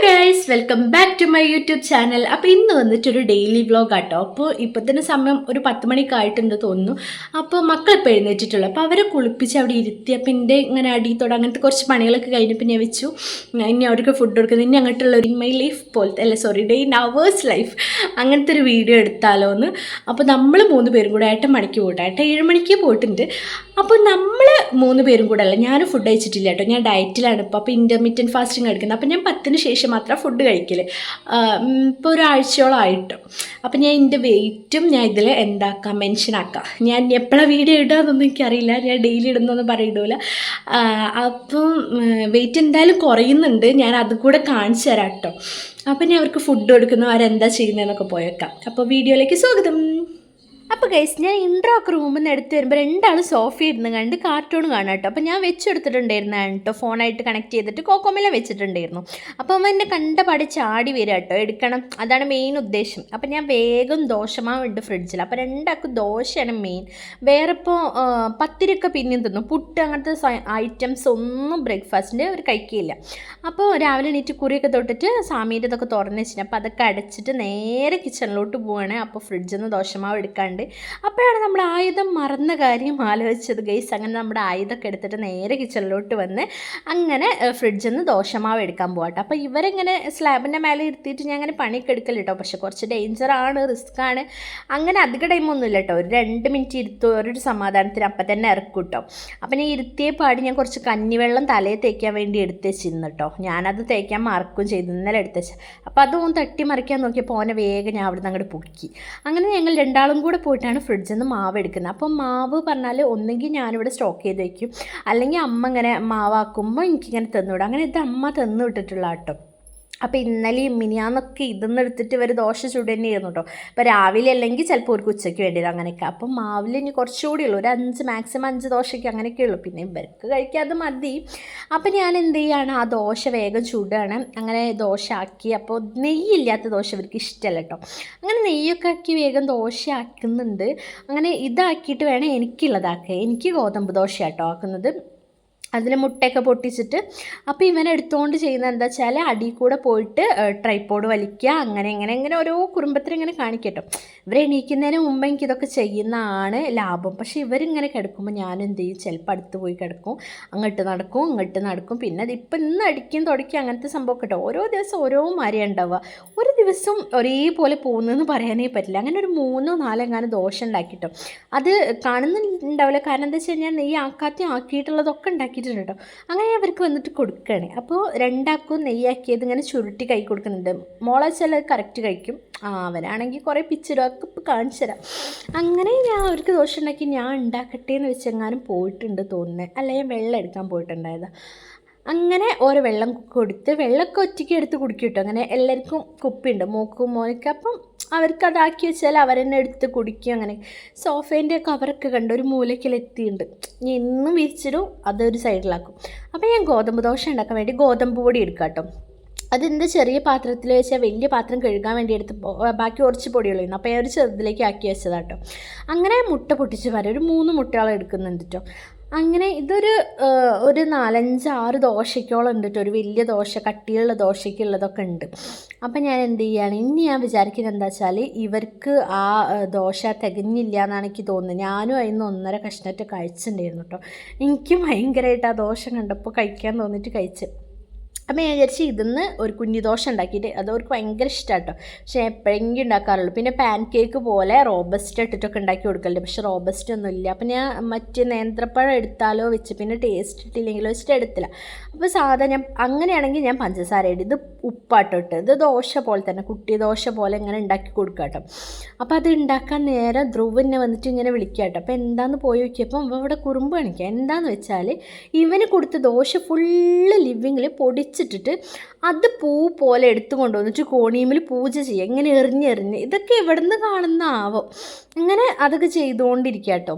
Guys, welcome back to my YouTube channel. അപ്പോൾ ഇന്ന് വന്നിട്ടൊരു daily vlog ആട്ടോ. അപ്പോൾ ഇപ്പോൾ തന്നെ സമയം ഒരു 10 മണിയൊക്കെ ആയിട്ടുണ്ട് തോന്നുന്നു. അപ്പോൾ മക്കളിപ്പോൾ എഴുന്നേറ്റിട്ടുള്ളൂ. അപ്പോൾ അവരെ കുളിപ്പിച്ച് അവിടെ ഇരുത്തി. അപ്പോൾ എൻ്റെ ഇങ്ങനെ അടിത്തോടെ അങ്ങനത്തെ കുറച്ച് പണികളൊക്കെ കഴിഞ്ഞപ്പോൾ ഞാൻ വെച്ചു ഇനി അവർക്ക് ഫുഡ് കൊടുക്കുന്നത് ഇനി അങ്ങോട്ടുള്ള ഒരു മൈ ലൈഫ് പോലത്തെ ഡേ ഇൻ അവേഴ്സ് ലൈഫ് അങ്ങനത്തെ ഒരു വീഡിയോ എടുത്താലോ എന്ന്. അപ്പോൾ നമ്മൾ 3 പേരും കൂടെ 8 മണിക്ക് പോട്ടെ, 7 മണിക്ക് പോയിട്ടുണ്ട്. അപ്പോൾ നമ്മൾ 3 പേരും കൂടെ അല്ല, ഞാൻ ഫുഡ് കഴിച്ചിട്ടില്ല കേട്ടോ, ഞാൻ ഡയറ്റിലാണ് ഇപ്പോൾ ഇൻ്റർമീഡിയറ്റ് ഫാസ്റ്റിംഗ് കഴിക്കുന്നത്. അപ്പോൾ ഞാൻ 10-ന് ശേഷം മാത്രം ഫുഡ് കഴിക്കൽ. ഇപ്പോൾ ഒരാഴ്ചയോളമായിട്ട്. അപ്പോൾ ഞാൻ എൻ്റെ വെയിറ്റും ഞാൻ ഇതിൽ മെൻഷൻ ആക്കാം. ഞാൻ എപ്പോഴാണ് വീഡിയോ ഇടുകയെന്നൊന്നും എനിക്കറിയില്ല, ഞാൻ ഡെയിലി ഇടുന്നൊന്നും പറയിടില്ല. അപ്പം വെയിറ്റ് എന്തായാലും കുറയുന്നുണ്ട്, ഞാൻ അതും കൂടെ കാണിച്ചു തരാം കേട്ടോ. അപ്പം ഞാൻ അവർക്ക് ഫുഡ് കൊടുക്കുന്നു, അവരെന്താ ചെയ്യുന്നതെന്നൊക്കെ പോയേക്കാം. അപ്പോൾ വീഡിയോയിലേക്ക് സ്വാഗതം. അപ്പോൾ ഗൈസ്, ഞാൻ ഇൻട്രോ ഒക്കെ റൂമിൽ നിന്ന് എടുത്ത് വരുമ്പോൾ 2 ആൾ സോഫയിൽ ഇരുന്ന് കണ്ട് കാർട്ടൂൺ കാണാം കേട്ടോ. അപ്പോൾ ഞാൻ വെച്ചെടുത്തിട്ടുണ്ടായിരുന്നാണ് കേട്ടോ, ഫോണായിട്ട് കണക്ട് ചെയ്തിട്ട് കോക്കോമില വെച്ചിട്ടുണ്ടായിരുന്നു. അപ്പോൾ അവൻ എന്നെ കണ്ടപാടി ചാടി വരിക കേട്ടോ, എടുക്കണം, അതാണ് മെയിൻ ഉദ്ദേശം. അപ്പോൾ ഞാൻ വേഗം ദോശമാവുണ്ട് ഫ്രിഡ്ജിൽ. അപ്പോൾ 2 ആൾക്ക് ദോശയാണ് മെയിൻ. വേറെ ഇപ്പോൾ പത്തിരിയൊക്കെ പിന്നെയും തിന്നു, പുട്ട് അങ്ങനത്തെ ഐറ്റംസ് ഒന്നും ബ്രേക്ക്ഫാസ്റ്റിൻ്റെ ഒരു കഴിക്കില്ല. അപ്പോൾ രാവിലെ എണീറ്റ് കുറിയൊക്കെ തൊട്ടിട്ട് സാമീൻ്റെ ഇതൊക്കെ തുറന്ന് വെച്ചിട്ട് അപ്പോൾ അതൊക്കെ അടച്ചിട്ട് നേരെ കിച്ചണിലോട്ട് പോവുകയാണ്. അപ്പോൾ ഫ്രിഡ്ജിൽ നിന്ന് ദോശമാവ് എടുക്കാണ്ട് അപ്പോഴാണ് നമ്മുടെ ആയുധം മറന്ന കാര്യം ആലോചിച്ചത് ഗൈസ്. അങ്ങനെ നമ്മുടെ ആയുധമൊക്കെ എടുത്തിട്ട് നേരെ കിച്ചണിലോട്ട് വന്ന് അങ്ങനെ ഫ്രിഡ്ജിൽ നിന്ന് ദോശമാവ് എടുക്കാൻ പോകട്ടെ. അപ്പോൾ ഇവരെങ്ങനെ സ്ലാബിൻ്റെ മേലെ ഇരുത്തിയിട്ട് ഞാൻ അങ്ങനെ പണിയൊക്കെ എടുക്കൽ കേട്ടോ. പക്ഷേ കുറച്ച് ഡേഞ്ചറാണ്, റിസ്ക്കാണ്. അങ്ങനെ അധിക ടൈമൊന്നുമില്ല കേട്ടോ, ഒരു 2 മിനിറ്റ് ഇരുത്തു, ഒരു സമാധാനത്തിന് അപ്പം തന്നെ ഇറക്കും കേട്ടോ. അപ്പം ഞാൻ ഇരുത്തിയ പാടി ഞാൻ കുറച്ച് കഞ്ഞിവെള്ളം തലയിൽ തേക്കാൻ വേണ്ടി എടുത്ത് വെച്ചിരുന്നു കേട്ടോ. ഞാനത് തേക്കാൻ മറക്കും ചെയ്തു, ഇന്നലെ എടുത്ത് വെച്ചാൽ. അപ്പോൾ അതൊന്ന് തട്ടി മറിക്കാൻ നോക്കിയപ്പോൾ ഓനെ വേഗം ഞാൻ അവിടെ നിന്ന് അങ്ങോട്ട് പൊക്കി. അങ്ങനെ ഞങ്ങൾ 2 ആളും കൂടെ പോയിട്ടാണ് ഫ്രിഡ്ജിൽ നിന്ന് മാവ് എടുക്കുന്നത്. അപ്പം മാവ് പറഞ്ഞാൽ ഒന്നെങ്കിൽ ഞാനിവിടെ സ്റ്റോക്ക് ചെയ്ത് വയ്ക്കും, അല്ലെങ്കിൽ അമ്മ ഇങ്ങനെ മാവാക്കുമ്പോൾ എനിക്കിങ്ങനെ തന്നുവിടും. അങ്ങനെ ഇത് അമ്മ തന്നു വിട്ടിട്ടുള്ള കേട്ടോ. അപ്പോൾ ഇന്നലെയും മിനിയാന്നൊക്കെ ഇതൊന്നും എടുത്തിട്ട് ഇവർ ദോശ ചുട് തന്നെയായിരുന്നു കേട്ടോ. അപ്പോൾ രാവിലെ അല്ലെങ്കിൽ ചിലപ്പോൾ ഒരു ഉച്ചയ്ക്ക് വേണ്ടിയിട്ട് അങ്ങനെയൊക്കെ. അപ്പം മാവിൽ ഇനി കുറച്ചുകൂടി ഉള്ളൂ, ഒരു 5 മാക്സിമം 5 ദോശയ്ക്ക് അങ്ങനെയൊക്കെ ഉള്ളൂ. പിന്നെ ഇവർക്ക് കഴിക്കാതെ മതി. അപ്പം ഞാൻ എന്ത് ചെയ്യുകയാണ്, ആ ദോശ വേഗം ചുടുകയാണ്. അങ്ങനെ ദോശ ആക്കി. അപ്പോൾ നെയ്യില്ലാത്ത ദോശ ഇവർക്ക് ഇഷ്ടമല്ല കേട്ടോ. അങ്ങനെ നെയ്യൊക്കെ ആക്കി വേഗം ദോശ ആക്കുന്നുണ്ട്. അങ്ങനെ ഇതാക്കിയിട്ട് വേണം എനിക്കുള്ളതാക്കുക. എനിക്ക് ഗോതമ്പ് ദോശ കേട്ടോ ആക്കുന്നത്. അതിൽ മുട്ടയൊക്കെ പൊട്ടിച്ചിട്ട്. അപ്പോൾ ഇവനെടുത്തുകൊണ്ട് ചെയ്യുന്നത് എന്താ വെച്ചാൽ അടിയിൽ കൂടെ പോയിട്ട് ട്രൈപ്പോഡ് വലിക്കുക, അങ്ങനെ ഓരോ കുറുമ്പത്തിൽ ഇങ്ങനെ കാണിക്കട്ടോ. ഇവർ എണീക്കുന്നതിന് മുമ്പ് എനിക്കിതൊക്കെ ചെയ്യുന്നതാണ് ലാഭം. പക്ഷേ ഇവരിങ്ങനെ കിടക്കുമ്പോൾ ഞാൻ എന്ത് ചെയ്യും, ചിലപ്പോൾ അടുത്ത് പോയി കിടക്കും, അങ്ങോട്ട് നടക്കും. പിന്നെ ഇപ്പം ഇന്ന് അടിക്കും തുടയ്ക്കും അങ്ങനത്തെ സംഭവം കേട്ടോ. ഓരോ ദിവസം ഓരോ മാതിരിയാണ് ഉണ്ടാവുക. ഒരു ദിവസം ഒരേപോലെ പോകുന്നതെന്ന് പറയാനേ പറ്റില്ല. അങ്ങനെ ഒരു 3-4 എങ്ങാനും ദോശ ഉണ്ടാക്കിട്ടോ. അത് കാണുന്നുണ്ടാവില്ല, കാരണം എന്താ വെച്ച് കഴിഞ്ഞാൽ നെയ്യ് ആക്കിയിട്ടുള്ളതൊക്കെ ഉണ്ടാക്കിയിട്ടുണ്ട് കേട്ടോ. അങ്ങനെ അവർക്ക് വന്നിട്ട് കൊടുക്കുകയാണ്. അപ്പോൾ 2 ആൾക്കും നെയ്യാക്കിയത് ഇങ്ങനെ ചുരുട്ടി കൈ കൊടുക്കുന്നുണ്ട്. മോളെ ചില കറക്റ്റ് കഴിക്കും, അവനാണെങ്കിൽ കുറേ പിച്ചിടൊക്കെ ഇപ്പോൾ കാണിച്ചു തരാം. അങ്ങനെ ഞാൻ അവർക്ക് ദോശ ഉണ്ടാക്കി ഞാൻ ഉണ്ടാക്കട്ടെ എന്ന് വെച്ചെങ്ങാനും പോയിട്ടുണ്ട് തോന്നുന്നത്, അല്ല ഞാൻ വെള്ളം എടുക്കാൻ പോയിട്ടുണ്ടായതാണ്. അങ്ങനെ ഓരോ വെള്ളം കൊടുത്ത് വെള്ളമൊക്കെ ഒറ്റയ്ക്ക് എടുത്ത് കുടിക്കും കേട്ടോ. അങ്ങനെ എല്ലാവർക്കും കുപ്പിയുണ്ട്, മോക്കും മോനൊക്കെ. അപ്പം അവർക്ക് അതാക്കി വെച്ചാൽ അവരെന്നെ എടുത്ത് കുടിക്കും. അങ്ങനെ സോഫേൻ്റെ കവറൊക്കെ കണ്ട് ഒരു മൂലയ്ക്കിലെത്തിയിട്ടുണ്ട്. ഞാൻ ഇന്നും വിരിച്ചിടും, അതൊരു സൈഡിലാക്കും. അപ്പോൾ ഞാൻ ഗോതമ്പ് ദോശ ഉണ്ടാക്കാൻ വേണ്ടി ഗോതമ്പ് പൊടി എടുക്കാം കേട്ടോ. അതെന്ത് ചെറിയ പാത്രത്തിൽ വെച്ചാൽ വലിയ പാത്രം കഴുകാൻ വേണ്ടി എടുത്ത് ബാക്കി കുറച്ച് പൊടിയുള്ളൂ. അപ്പോൾ ഞാൻ ഒരു ചെറുതിലേക്ക് ആക്കി വെച്ചതാട്ടോ. അങ്ങനെ മുട്ട പൊട്ടിച്ച് പറയാം, ഒരു 3 മുട്ടകൾ എടുക്കുന്നുണ്ട് കേട്ടോ. അങ്ങനെ ഇതൊരു 4-5-6 ദോശയ്ക്കോളം ഉണ്ട് കേട്ടോ. ഒരു വലിയ ദോശ, കട്ടിയുള്ള ദോശയ്ക്കുള്ളതൊക്കെ ഉണ്ട്. അപ്പം ഞാൻ എന്ത് ചെയ്യുകയാണ്, ഇനി ഞാൻ വിചാരിക്കുന്നത് എന്താ വെച്ചാൽ ഇവർക്ക് ആ ദോശ തികഞ്ഞില്ല എന്നാണ് എനിക്ക് തോന്നുന്നത്. ഞാനും അതിന് 1.5 കഷ്ണമായിട്ട് കഴിച്ചിട്ടുണ്ടായിരുന്നു കേട്ടോ. എനിക്ക് ഭയങ്കരമായിട്ട് ആ ദോശ കണ്ടപ്പോൾ കഴിക്കാൻ തോന്നിയിട്ട് കഴിച്ച്. അപ്പം ഞാൻ വിചാരിച്ച് ഇതിന്ന് ഒരു കുഞ്ഞു ദോശ ഉണ്ടാക്കിയിട്ട് അതവർക്ക് ഭയങ്കര ഇഷ്ടമാണ് കേട്ടോ. പക്ഷേ എപ്പോഴെങ്കിലും ഉണ്ടാക്കാറുള്ളൂ. പിന്നെ പാൻ കേക്ക് പോലെ റോബസ്റ്റ് ഇട്ടിട്ടൊക്കെ ഉണ്ടാക്കി കൊടുക്കലുണ്ട്, പക്ഷേ റോബസ്റ്റ് ഒന്നും ഇല്ല. അപ്പം ഞാൻ മറ്റേ നേന്ത്രപ്പഴം എടുത്താലോ വെച്ച് പിന്നെ ടേസ്റ്റ് ഇട്ടില്ലെങ്കിലോ വെച്ചിട്ട് എടുത്തില്ല. അപ്പോൾ ഞാൻ അങ്ങനെയാണെങ്കിൽ ഞാൻ പഞ്ചസാര ഇടും. ഇത് ഉപ്പാട്ടോട്ട് ഇത് ദോശ പോലെ തന്നെ, കുട്ടി ദോശ പോലെ ഇങ്ങനെ ഉണ്ടാക്കി കൊടുക്കുക കേട്ടോ. അപ്പോൾ അത് ഉണ്ടാക്കാൻ നേരം ധ്രുവനെ വന്നിട്ട് ഇങ്ങനെ വിളിക്കുക കേട്ടോ. അപ്പോൾ എന്താണെന്ന് പോയി നോക്കിയപ്പം ഇവിടെ കുറുമ്പ് കാണിക്കുക. എന്താണെന്ന് വെച്ചാൽ ഇവന് കൊടുത്ത ദോശ ഫുള്ള് ലിവിങ്ങിൽ പൊടിച്ചിട്ടിട്ട് അത് പൂ പോലെ എടുത്തു കൊണ്ടുവന്നിട്ട് കോണിയമ്മിൽ പൂജ ചെയ്യുക, ഇങ്ങനെ എറിഞ്ഞ് ഇതൊക്കെ എവിടെ നിന്ന് കാണുന്ന ആവും. അങ്ങനെ അതൊക്കെ ചെയ്തുകൊണ്ടിരിക്കുക കേട്ടോ.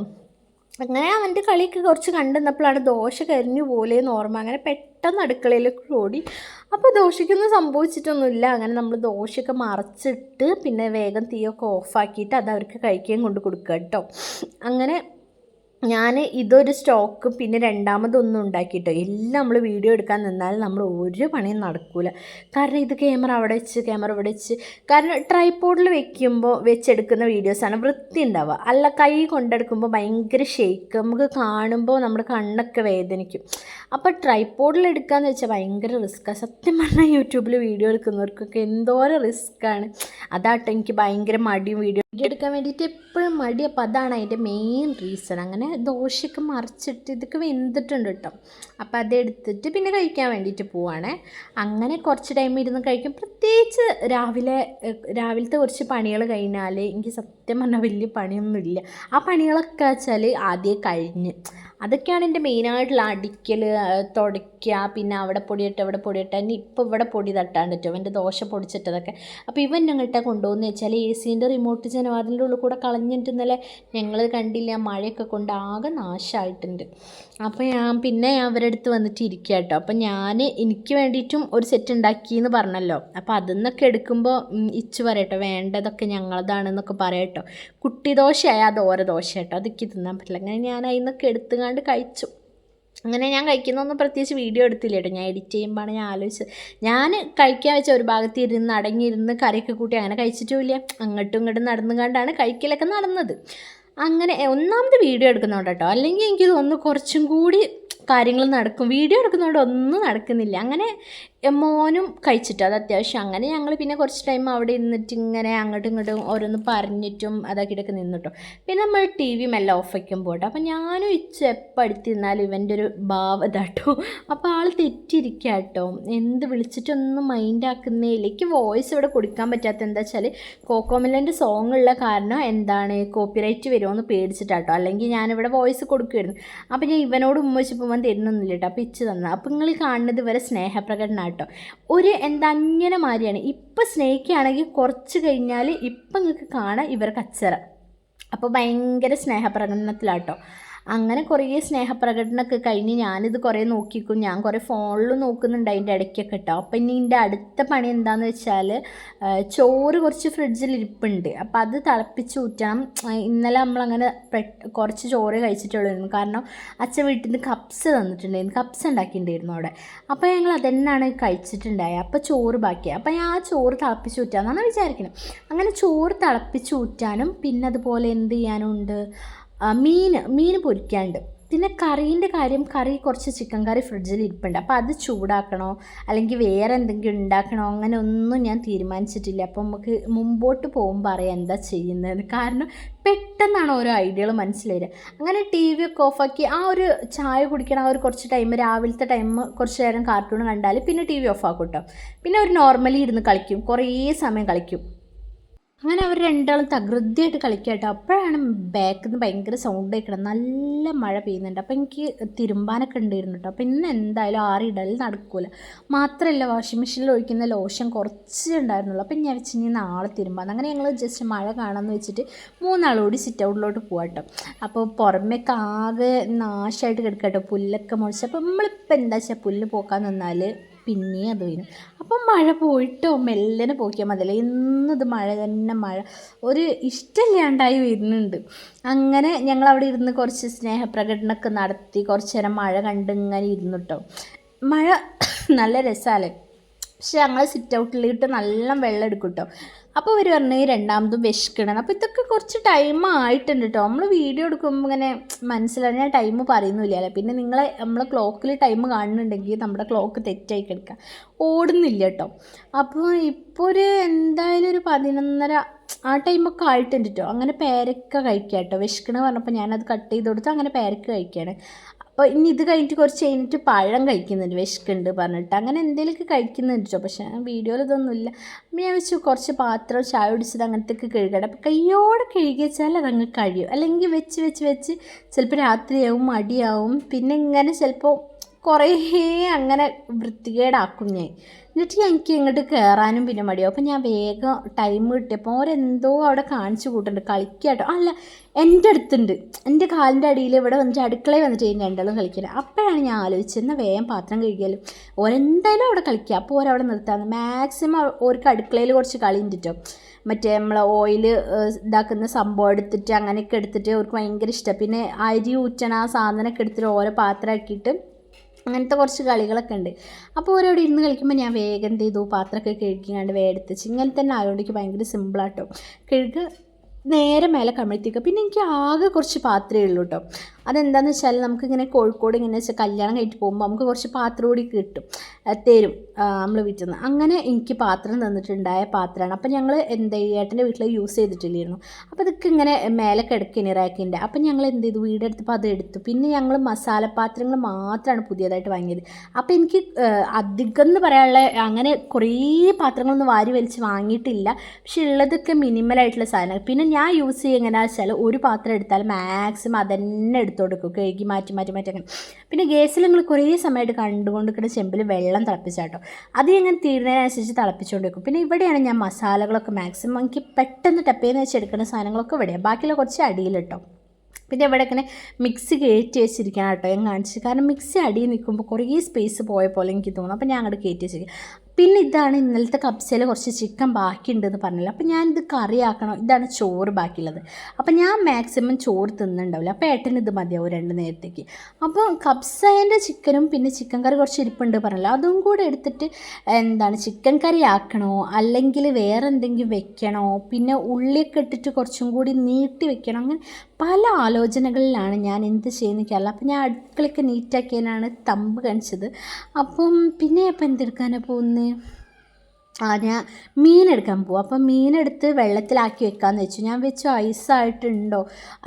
അങ്ങനെ അവൻ്റെ കളിയൊക്കെ കുറച്ച് കണ്ടുവന്നപ്പോഴാണ് ദോശ കരിഞ്ഞു പോലെയെന്ന് ഓർമ്മ. അങ്ങനെ പെട്ടെന്ന് അടുക്കളയിലേക്ക് ഓടി. അപ്പോൾ ദോശയ്ക്കൊന്നും സംഭവിച്ചിട്ടൊന്നുമില്ല. അങ്ങനെ നമ്മൾ ദോശയൊക്കെ മറച്ചിട്ട് പിന്നെ വേഗം തീയൊക്കെ ഓഫാക്കിയിട്ട് അത് അവർക്ക് കഴിക്കുകയും കൊണ്ട് കൊടുക്കുക കേട്ടോ. അങ്ങനെ ഞാൻ ഇതൊരു സ്റ്റോക്ക് പിന്നെ രണ്ടാമതൊന്നും ഉണ്ടാക്കിയിട്ടോ. എല്ലാം നമ്മൾ വീഡിയോ എടുക്കാൻ നിന്നാൽ നമ്മൾ ഒരു പണിയും നടക്കില്ല. കാരണം ഇത് ക്യാമറ അവിടെ വെച്ച് ക്യാമറ ഇവിടെ വെച്ച്, കാരണം ട്രൈപോഡിൽ വെച്ചെടുക്കുന്ന വീഡിയോസാണ് വൃത്തി ഉണ്ടാവുക. അല്ല കൈ കൊണ്ടെടുക്കുമ്പോൾ ഭയങ്കര ഷേക്ക്, നമുക്ക് കാണുമ്പോൾ നമ്മുടെ കണ്ണൊക്കെ വേദനിക്കും. അപ്പോൾ ട്രൈപോഡിൽ എടുക്കാമെന്ന് വെച്ചാൽ ഭയങ്കര റിസ്ക്കാണ്. സത്യം പറഞ്ഞാൽ യൂട്യൂബിൽ വീഡിയോ എടുക്കുന്നവർക്കൊക്കെ എന്തോരം റിസ്ക്കാണ്. അതാട്ടോ എനിക്ക് ഭയങ്കര മടിയും വീഡിയോ എടുക്കാൻ വേണ്ടിയിട്ട് എപ്പോഴും മടി. അപ്പോൾ അതാണ് അതിൻ്റെ മെയിൻ റീസൺ. അങ്ങനെ ദോശയൊക്കെ മറിച്ചിട്ട് ഇതൊക്കെ വെന്തിട്ടുണ്ട് കേട്ടോ. അപ്പോൾ അതെടുത്തിട്ട് പിന്നെ കഴിക്കാൻ വേണ്ടിയിട്ട് പോവാണേ. അങ്ങനെ കുറച്ച് ടൈം ഇരുന്ന് കഴിക്കും. പ്രത്യേകിച്ച് രാവിലത്തെ കുറച്ച് പണികൾ കഴിഞ്ഞാൽ എനിക്ക് സത്യം പറഞ്ഞാൽ വലിയ പണിയൊന്നുമില്ല. ആ പണികളൊക്കെ വെച്ചാൽ ആദ്യം കഴിഞ്ഞ്, അതൊക്കെയാണ് എൻ്റെ മെയിനായിട്ടുള്ള അടിക്കൽ, തുടയ്ക്കുക, പിന്നെ അവിടെ പൊടിയിട്ട് അവിടെ പൊടിയിട്ട. ഇനി ഇപ്പോൾ ഇവിടെ പൊടി തട്ടാണ്ട് പറ്റും എൻ്റെ ദോശ പൊടിച്ചിട്ടതൊക്കെ. അപ്പോൾ ഇവൻ ഞങ്ങൾട്ടാ കൊണ്ടുപോകുന്നത് വെച്ചാൽ AC-ൻ്റെ റിമോട്ട് ജനവാതിലിൻ്റെ ഉള്ളിൽ കൂടെ കളഞ്ഞിട്ട് ഇന്നലെ ഞങ്ങൾ കണ്ടില്ല, മഴയൊക്കെ കൊണ്ട് ആകെ നാശമായിട്ടുണ്ട്. അപ്പോൾ ഞാൻ അവരുടെ അടുത്ത് വന്നിട്ട് ഇരിക്കുക കേട്ടോ. അപ്പോൾ എനിക്ക് വേണ്ടിയിട്ടും ഒരു സെറ്റ് ഉണ്ടാക്കിയെന്ന് പറഞ്ഞല്ലോ. അപ്പോൾ അതിൽ നിന്നൊക്കെ എടുക്കുമ്പോൾ ഇച്ച് പറയട്ടോ വേണ്ടതൊക്കെ ഞങ്ങളതാണെന്നൊക്കെ പറയട്ടോ. കുട്ടി ദോശയായ അത് ഓരോ ദോശ കേട്ടോ, അതൊക്കെ തിന്നാൻ പറ്റില്ല. അങ്ങനെ ഞാൻ അതിൽ നിന്നൊക്കെ എടുത്തുകൊണ്ട് കഴിച്ചു. അങ്ങനെ ഞാൻ കഴിക്കുന്നൊന്നും പ്രത്യേകിച്ച് വീഡിയോ എടുത്തില്ല കേട്ടോ. ഞാൻ എഡിറ്റ് ചെയ്യുമ്പോഴാണ് ഞാൻ ആലോചിച്ചത്. ഞാൻ കഴിക്കാൻ വെച്ച ഒരു ഭാഗത്ത് ഇരുന്ന് അടങ്ങിയിരുന്ന് കറിയൊക്കെ കൂട്ടി അങ്ങനെ കഴിച്ചിട്ടുമില്ല. അങ്ങോട്ടും ഇങ്ങോട്ടും നടന്നുകൊണ്ടാണ് കഴിക്കലൊക്കെ നടന്നത്. അങ്ങനെ ഒന്നാമത് വീഡിയോ എടുക്കുന്നതുകൊണ്ട് കേട്ടോ. അല്ലെങ്കിൽ എനിക്ക് തോന്നുന്നു കുറച്ചും കൂടി കാര്യങ്ങൾ നടക്കും. വീഡിയോ എടുക്കുന്നതുകൊണ്ട് ഒന്നും നടക്കുന്നില്ല. അങ്ങനെ മോനും കഴിച്ചിട്ട് അത് അത്യാവശ്യം. അങ്ങനെ ഞങ്ങൾ പിന്നെ കുറച്ച് ടൈം അവിടെ ഇരുന്നിട്ട് ഇങ്ങനെ അങ്ങോട്ടും ഇങ്ങോട്ടും ഓരോന്ന് പറഞ്ഞിട്ടും അതാക്കിയിട്ടൊക്കെ നിന്നിട്ടോ. പിന്നെ നമ്മൾ TV മെല്ലെ ഓഫ് വയ്ക്കുമ്പോൾ കേട്ടോ. അപ്പോൾ ഞാനും എപ്പോൾ അടുത്തിരുന്നാലും ഇവൻ്റെ ഒരു ഭാവതാട്ടോ. അപ്പോൾ ആൾ തെറ്റിയിരിക്കുക കേട്ടോ. എന്ത് വിളിച്ചിട്ടൊന്നും മൈൻഡ് ആക്കുന്നേ ഇല്ല. എനിക്ക് വോയിസ് ഇവിടെ കൊടുക്കാൻ പറ്റാത്ത എന്താ വെച്ചാൽ കോക്കോമിലൻ്റെ സോങ് ഉള്ള കാരണം എന്താണ് കോപ്പിറൈറ്റ് വരുമോയെന്ന് പേടിച്ചിട്ടാട്ടോ. അല്ലെങ്കിൽ ഞാനിവിടെ വോയിസ് കൊടുക്കുമായിരുന്നു. അപ്പോൾ ഞാൻ ഇവനോട് ഉമ്മച്ചിപ്പോൾ തരുന്നൊന്നുമില്ല കേട്ടോ. അപ്പോൾ ഇച്ച് തന്നത്. അപ്പോൾ നിങ്ങൾ കാണുന്നത് ഇവരെ സ്നേഹപ്രകടനം കേട്ടോ. ഒരു അങ്ങനെ മാതിരിയാണ്. ഇപ്പം സ്നേഹിക്കുകയാണെങ്കിൽ കുറച്ച് കഴിഞ്ഞാൽ ഇപ്പം നിങ്ങൾക്ക് കാണാം ഇവർ കച്ചറ. അപ്പോൾ ഭയങ്കര സ്നേഹപ്രകടനത്തിലാട്ടോ. അങ്ങനെ കുറേ സ്നേഹപ്രകടനമൊക്കെ കഴിഞ്ഞ് ഞാനിത് കുറേ നോക്കിക്കും. ഞാൻ കുറേ ഫോണിൽ നോക്കുന്നുണ്ട് അതിൻ്റെ ഇടയ്ക്കൊക്കെ കേട്ടോ. അപ്പം ഇനി എൻ്റെ അടുത്ത പണി എന്താണെന്ന് വെച്ചാൽ ചോറ് കുറച്ച് ഫ്രിഡ്ജിൽ ഇരിപ്പുണ്ട്. അപ്പോൾ അത് തിളപ്പിച്ച് ഊറ്റാം. ഇന്നലെ നമ്മളങ്ങനെ കുറച്ച് ചോറ് കഴിച്ചിട്ടുള്ളായിരുന്നു. കാരണം അച്ഛൻ വീട്ടിൽ നിന്ന് കപ്സ് തന്നിട്ടുണ്ടായിരുന്നു. കപ്സ് ഉണ്ടാക്കിയിട്ടുണ്ടായിരുന്നു അവിടെ. അപ്പോൾ ഞങ്ങൾ അതന്നെയാണ് കഴിച്ചിട്ടുണ്ടായത്. അപ്പോൾ ചോറ് ബാക്കിയായി. അപ്പോൾ ഞാൻ ആ ചോറ് തിളപ്പിച്ച് ഊറ്റാമെന്നാണ് വിചാരിക്കുന്നത്. അങ്ങനെ ചോറ് തിളപ്പിച്ച് ഊറ്റാനും പിന്നെ അതുപോലെ എന്ത് ചെയ്യാനുണ്ട്, മീൻ പൊരിക്കാനുണ്ട്. പിന്നെ കറീൻ്റെ കാര്യം, കറി കുറച്ച് ചിക്കൻ കറി ഫ്രിഡ്ജിൽ ഇരിപ്പുണ്ട്. അപ്പോൾ അത് ചൂടാക്കണോ അല്ലെങ്കിൽ വേറെ എന്തെങ്കിലും ഉണ്ടാക്കണോ അങ്ങനെ ഒന്നും ഞാൻ തീരുമാനിച്ചിട്ടില്ല. അപ്പോൾ നമുക്ക് മുമ്പോട്ട് പോകുമ്പോൾ അറിയാം എന്താ ചെയ്യുന്നത്. കാരണം പെട്ടെന്നാണ് ഓരോ ഐഡിയകൾ മനസ്സിലായത്. അങ്ങനെ TV ഒക്കെ ഓഫാക്കി ആ ഒരു ചായ കുടിക്കണം ആ ഒരു കുറച്ച് ടൈം, രാവിലത്തെ ടൈം കുറച്ച് നേരം കാർട്ടൂൺ കണ്ടാൽ പിന്നെ TV ഓഫാക്കും കേട്ടോ. പിന്നെ അവർ നോർമലി ഇരുന്ന് കളിക്കും, കുറേ സമയം കളിക്കും. അങ്ങനെ അവർ രണ്ടാളും തകൃതിയായിട്ട് കളിക്കുക കേട്ടോ. അപ്പോഴാണ് ബാക്കിൽ നിന്ന് ഭയങ്കര സൗണ്ട് കേൾക്കണം. നല്ല മഴ പെയ്യുന്നുണ്ട്. അപ്പോൾ എനിക്ക് തിരുമ്പാനൊക്കെ ഉണ്ടായിരുന്നു കേട്ടോ. അപ്പോൾ ഇന്ന് എന്തായാലും ആറിടൽ നടക്കില്ല. മാത്രമല്ല വാഷിംഗ് മെഷീനിൽ ഒഴിക്കുന്ന ലോഷൻ കുറച്ച് ഉണ്ടായിരുന്നുള്ളൂ. അപ്പം ഞാൻ വെച്ച് ഇനി നാളെ തിരുമ്പാന്ന്. അങ്ങനെ ഞങ്ങൾ ജസ്റ്റ് മഴ കാണാമെന്ന് വെച്ചിട്ട് 3 ആൾ കൂടി സിറ്റ് ഔട്ടിലോട്ട് പോകാം കേട്ടോ. അപ്പോൾ പുറമേക്ക് ആകെ നാശമായിട്ട് കിടക്കുക കേട്ടോ, പുല്ലൊക്കെ മുളിച്ച്. അപ്പോൾ നമ്മളിപ്പോൾ എന്താ വെച്ചാൽ പുല്ല് പോക്കാൻ നിന്നാൽ പിന്നെയും അത് വരും. അപ്പം മഴ പോയിട്ടോ മെല്ലനെ പോക്കിയാൽ മതിയല്ലോ. ഇന്നത് മഴ തന്നെ, മഴ ഒരു ഇഷ്ടമില്ലാണ്ടായി വരുന്നുണ്ട്. അങ്ങനെ ഞങ്ങളവിടെ ഇരുന്ന് കുറച്ച് സ്നേഹപ്രകടനമൊക്കെ നടത്തി കുറച്ച് നേരം മഴ കണ്ട് ഇങ്ങനെ ഇരുന്നു കേട്ടോ. മഴ നല്ല രസമല്ലേ. പക്ഷെ ഞങ്ങൾ സിറ്റ് ഔട്ടിലിട്ട് നല്ല വെള്ളം എടുക്കും കേട്ടോ. അപ്പോൾ അവർ പറഞ്ഞ് രണ്ടാമതും വിശക്കണം. അപ്പോൾ ഇതൊക്കെ കുറച്ച് ടൈം ആയിട്ടുണ്ട് കേട്ടോ. നമ്മൾ വീഡിയോ എടുക്കുമ്പോൾ ഇങ്ങനെ മനസ്സിലായി, ഞാൻ ടൈം പറയുന്നില്ലല്ലോ. പിന്നെ നമ്മളെ ക്ലോക്കിൽ ടൈം കാണുന്നുണ്ടെങ്കിൽ നമ്മുടെ ക്ലോക്ക് തെറ്റായി കിടക്കുക, ഓടുന്നില്ല കേട്ടോ. അപ്പോൾ ഇപ്പോൾ എന്തായാലും ഒരു 11:30 ആ ടൈമൊക്കെ ആയിട്ടുണ്ട് കേട്ടോ. അങ്ങനെ പേരക്ക കഴിക്കുക കേട്ടോ. വിശക്കണ പറഞ്ഞപ്പോൾ ഞാനത് കട്ട് ചെയ്ത് കൊടുത്ത് അങ്ങനെ പേരക്ക കഴിക്കുകയാണ്. അപ്പോൾ ഇനി ഇത് കഴിഞ്ഞിട്ട് കുറച്ച് കഴിഞ്ഞിട്ട് പഴം കഴിക്കുന്നുണ്ട്, വിശക്കുന്നുണ്ട് പറഞ്ഞിട്ട്. അങ്ങനെ എന്തെങ്കിലുമൊക്കെ കഴിക്കുന്നുണ്ട് കേട്ടോ. പക്ഷേ വീഡിയോയിൽ ഇതൊന്നുമില്ല. അപ്പം ഞാൻ വെച്ചു കുറച്ച് പാത്രം ചായ കുടിച്ചത് അങ്ങനത്തെയൊക്കെ കഴുകട്ടെ. അപ്പോൾ കയ്യോടെ കഴുകി വെച്ചാൽ അതങ്ങ് കഴിയും. അല്ലെങ്കിൽ വെച്ച് ചിലപ്പോൾ രാത്രിയാവും, മടിയാവും. പിന്നെ ഇങ്ങനെ ചിലപ്പോൾ കുറേ അങ്ങനെ വൃത്തികേടാക്കും ഞാൻ. എന്നിട്ട് എനിക്ക് ഇങ്ങോട്ട് കയറാനും പിന്നെ മടിയാവും. അപ്പം ഞാൻ വേഗം ടൈം കിട്ടിയപ്പോൾ ഓരെന്തോ അവിടെ കാണിച്ചു കൂട്ടുന്നുണ്ട്, കളിക്കാട്ടോ. അല്ല, എൻ്റെ അടുത്തുണ്ട്, എൻ്റെ കാലിൻ്റെ അടിയിൽ ഇവിടെ വന്നിട്ട് അടുക്കളയിൽ വന്നിട്ട് രണ്ടാളും കളിക്കുന്നത്. അപ്പോഴാണ് ഞാൻ ആലോചിച്ചത് എന്നാൽ വേഗം പാത്രം കഴുകിയാലും. ഓരെന്തായാലും അവിടെ കളിക്കുക, അപ്പോൾ ഓരവിടെ നിർത്താമെന്ന്. മാക്സിമം ഓർക്ക് അടുക്കളയിൽ കുറച്ച് കളി ഉണ്ടിട്ടോ. മറ്റേ നമ്മൾ ഓയിൽ ഇതാക്കുന്ന സംഭവം എടുത്തിട്ട് അങ്ങനെയൊക്കെ എടുത്തിട്ട് അവർക്ക് ഭയങ്കര ഇഷ്ടമാണ്. പിന്നെ അരി ഊറ്റണ ആ സാധനമൊക്കെ എടുത്തിട്ട് ഓരോ പാത്രമാക്കിയിട്ട് അങ്ങനത്തെ കുറച്ച് കളികളൊക്കെ ഉണ്ട്. അപ്പോൾ ഓരോടെ ഇരുന്ന് കളിക്കുമ്പോൾ ഞാൻ വേഗം എന്ത് ചെയ്തു, പാത്രമൊക്കെ കഴുകിക്കാണ്ട് വേഗം എടുത്തിച്ച്. ഇങ്ങനെ തന്നെ ആയതുകൊണ്ട് എനിക്ക് ഭയങ്കര സിമ്പിളാട്ടോ. കഴുകി നേരെ മേലെ കമിഴ്ത്തിക്കുക. പിന്നെ എനിക്ക് ആകെ കുറച്ച് പാത്രമേ ഉള്ളൂ കേട്ടോ. അതെന്താണെന്ന് വെച്ചാൽ നമുക്കിങ്ങനെ കോഴിക്കോട് ഇങ്ങനെ വെച്ചാൽ കല്യാണം കഴിഞ്ഞിട്ട് പോകുമ്പോൾ നമുക്ക് കുറച്ച് പാത്രം കൂടി കിട്ടും, തരും നമ്മൾ വീട്ടിൽ നിന്ന്. അങ്ങനെ എനിക്ക് പാത്രം തന്നിട്ടുണ്ടായ പാത്രമാണ്. അപ്പോൾ ഞങ്ങൾ എന്താ ഏട്ടൻ്റെ വീട്ടിൽ യൂസ് ചെയ്തിട്ടില്ലായിരുന്നു. അപ്പോൾ ഇതൊക്കെ ഇങ്ങനെ മേലെ കിടക്കിനി റാക്കിൻ്റെ. അപ്പം ഞങ്ങൾ എന്ത് ചെയ്തു, വീടെടുത്തപ്പോൾ അത് എടുത്തു. പിന്നെ ഞങ്ങൾ മസാലപാത്രങ്ങൾ മാത്രമാണ് പുതിയതായിട്ട് വാങ്ങിയത്. അപ്പോൾ എനിക്ക് അധികം എന്ന് പറയാനുള്ള അങ്ങനെ കുറേ പാത്രങ്ങളൊന്നും വാരി വലിച്ച് വാങ്ങിയിട്ടില്ല. പക്ഷെ ഉള്ളതൊക്കെ മിനിമലായിട്ടുള്ള സാധനങ്ങൾ. പിന്നെ ഞാൻ യൂസ് ചെയ്യുക എങ്ങനെയാണെന്ന് വെച്ചാൽ ഒരു പാത്രം എടുത്താൽ മാക്സിമം അതന്നെ എടുത്തു കൊടുക്കും, കഴുകി മാറ്റി അങ്ങനെ. പിന്നെ ഗ്യാസിൽ നിങ്ങൾ കുറേ സമയമായിട്ട് കണ്ടുകൊണ്ടിരിക്കുന്ന ചെമ്പിൽ വെള്ളം തിളപ്പിച്ചാട്ടോ. അത് ഇങ്ങനെ തീരുന്നതിനനുസരിച്ച് തിളപ്പിച്ചുകൊണ്ട് വെക്കും. പിന്നെ ഇവിടെയാണ് ഞാൻ മസാലകളൊക്കെ മാക്സിമം എനിക്ക് പെട്ടെന്ന് ടപ്പേന്ന് വെച്ചെടുക്കുന്ന സാധനങ്ങളൊക്കെ ഇവിടെയാണ്, ബാക്കിയുള്ള കുറച്ച് അടിയിലിട്ടോ. പിന്നെ ഇവിടെ ഇങ്ങനെ മിക്സി കയറ്റി വെച്ചിരിക്കണം കേട്ടോ ഞാൻ കാണിച്ചു. കാരണം മിക്സി അടിയിൽ നിൽക്കുമ്പോൾ കുറേ സ്പേസ് പോയ പോലെ എനിക്ക് തോന്നും. അപ്പോൾ ഞാൻ അങ്ങോട്ട് കയറ്റി വെച്ചിരിക്കും. പിന്നെ ഇതാണ് ഇന്നലത്തെ കപ്സയിൽ കുറച്ച് ചിക്കൻ ബാക്കിയുണ്ടെന്ന് പറഞ്ഞല്ലോ. അപ്പോൾ ഞാനിത് കറിയാക്കണം. ഇതാണ് ചോറ് ബാക്കിയുള്ളത്. അപ്പോൾ ഞാൻ മാക്സിമം ചോറ് തിന്നുന്നുണ്ടാവില്ല. അപ്പോൾ ഏട്ടന് ഇത് മതിയാവും 2 നേരത്തേക്ക്. അപ്പോൾ കപ്സേൻ്റെ ചിക്കനും പിന്നെ ചിക്കൻ കറി കുറച്ച് ഇരിപ്പുണ്ട് പറഞ്ഞല്ലോ, അതും കൂടെ എടുത്തിട്ട് എന്താണ് ചിക്കൻ കറി ആക്കണോ അല്ലെങ്കിൽ വേറെ എന്തെങ്കിലും വെക്കണോ, പിന്നെ ഉള്ളിയൊക്കെ ഇട്ടിട്ട് കുറച്ചും കൂടി നീട്ടി വെക്കണോ, അങ്ങനെ പല ആലോചനകളിലാണ് ഞാൻ എന്ത് ചെയ്യുന്നില്ല. അപ്പം ഞാൻ അടുക്കളയൊക്കെ നീറ്റാക്കിയതിനാണ് തമ്പ് കാണിച്ചത്. അപ്പം പിന്നെ അപ്പം എന്തെടുക്കാനാണ് പോകുന്നത്, ഞാൻ മീനെടുക്കാൻ പോകും. അപ്പം മീനെടുത്ത് വെള്ളത്തിലാക്കി വെക്കാമെന്ന് വെച്ചു. ഞാൻ വെച്ചു ഐസായിട്ടുണ്ടോ